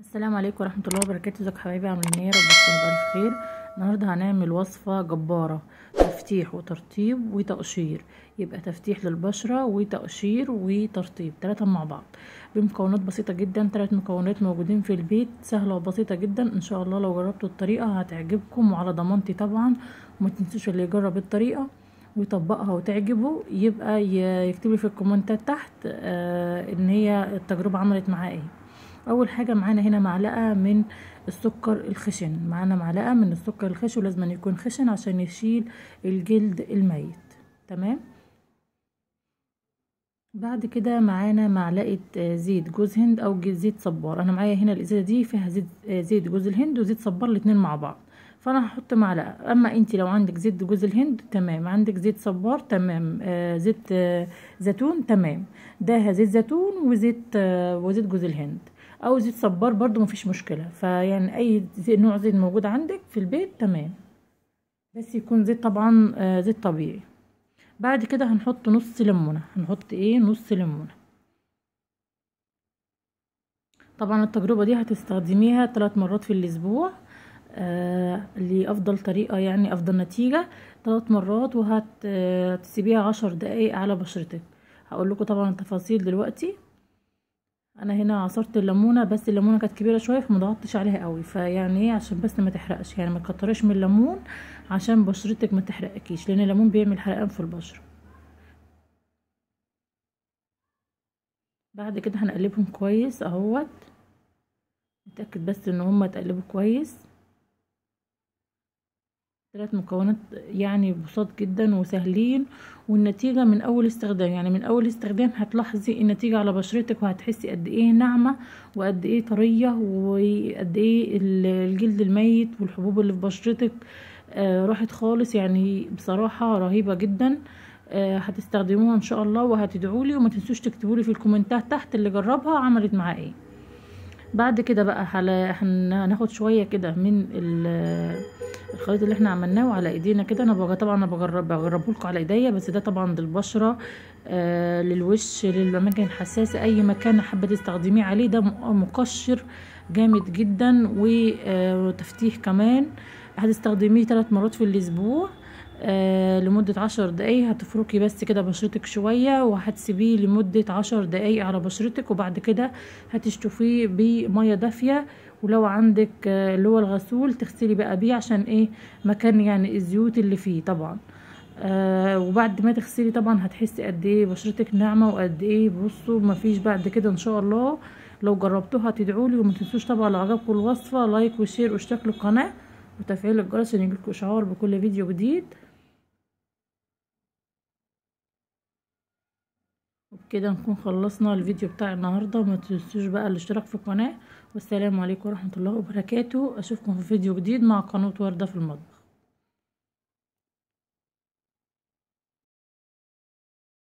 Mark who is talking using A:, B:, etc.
A: السلام عليكم ورحمة الله وبركاته. ازيكم حبايبي؟ عاملين ايه؟ رب تكونوا بألف خير. النهارده هنعمل وصفة جبارة، تفتيح وترطيب وتقشير. يبقى تفتيح للبشرة وتقشير وترطيب 3 مع بعض بمكونات بسيطة جدا. 3 مكونات موجودين في البيت، سهلة وبسيطة جدا. ان شاء الله لو جربتوا الطريقة هتعجبكم وعلى ضمانتي طبعا. وما تنسوش اللي يجرب الطريقة ويطبقها وتعجبه يبقى يكتب في الكومنتات تحت ان هي التجربة عملت معاه ايه. اول حاجه معانا هنا معلقه من السكر الخشن. معانا معلقه من السكر الخشن، ولازم يكون خشن عشان يشيل الجلد الميت. تمام. بعد كده معانا معلقه زيت جوز هند او زيت صبار. انا معايا هنا الازازه دي فيها زيت جوز الهند وزيت صبار الاتنين مع بعض، فانا هحط معلقه. اما انتي لو عندك زيت جوز الهند تمام، عندك زيت صبار تمام، زيت زيتون تمام. ده زيت زيتون وزيت جوز الهند او زيت صبار برضو مفيش مشكله. فيعني اي نوع زيت موجود عندك في البيت تمام، بس يكون زيت طبعا زيت طبيعي. بعد كده هنحط نص ليمونه. هنحط نص ليمونه. طبعا التجربه دي هتستخدميها 3 مرات في الاسبوع لافضل طريقه، يعني افضل نتيجه 3 مرات. وهتسيبيها 10 دقايق على بشرتك. هقول لكم طبعا التفاصيل دلوقتي. انا هنا عصرت الليمونه، بس الليمونه كانت كبيره شويه فما ضغطتش عليها قوي، فيعني ايه عشان بس ما تحرقش، يعني ما تكتريش من الليمون عشان بشرتك ما تحرقكيش، لان الليمون بيعمل حرقان في البشره. بعد كده هنقلبهم كويس اهوت. نتاكد بس ان هما اتقلبوا كويس. 3 مكونات يعني بساط جدا وسهلين، والنتيجة من اول استخدام. يعني من اول استخدام هتلاحظي النتيجة على بشرتك، وهتحسي قد ايه ناعمة وقد ايه طرية وقد ايه الجلد الميت والحبوب اللي في بشرتك راحت خالص. يعني بصراحة رهيبة جدا. هتستخدموها ان شاء الله وهتدعولي، وما تنسوش تكتبولي في الكومنتات تحت اللي جربها عملت معاه ايه. بعد كده بقى هناخد شويه كده من الخليط اللي احنا عملناه على ايدينا كده. انا طبعا انا بجربه لكم على ايديا، بس ده طبعا للبشره للوش، للاماكن الحساسه، اي مكان حابه تستخدميه عليه. ده مقشر جامد جدا وتفتيح كمان. هتستخدميه 3 مرات في الاسبوع لمدة 10 دقايق. هتفركي بس كده بشرتك شوية وهتسيبيه لمدة 10 دقايق على بشرتك، وبعد كده هتشطفيه بمية دافية. ولو عندك اللي هو الغسول تغسلي بقى بيه، عشان ايه مكان يعني الزيوت اللي فيه طبعا. وبعد ما تغسلي طبعا هتحسي قد ايه بشرتك ناعمة وقد ايه. بصوا مفيش بعد كده ان شاء الله لو جربتوها تدعولي. وما تنسوش طبعا لو عجبكم الوصفة لايك وشير واشتراك للقناة وتفعيل الجرس عشان يجيلكوا اشعار بكل فيديو جديد. وبكده نكون خلصنا الفيديو بتاع النهارده. ما تنسوش بقى الاشتراك في القناه. والسلام عليكم ورحمه الله وبركاته. اشوفكم في فيديو جديد مع قناه وردة في المطبخ.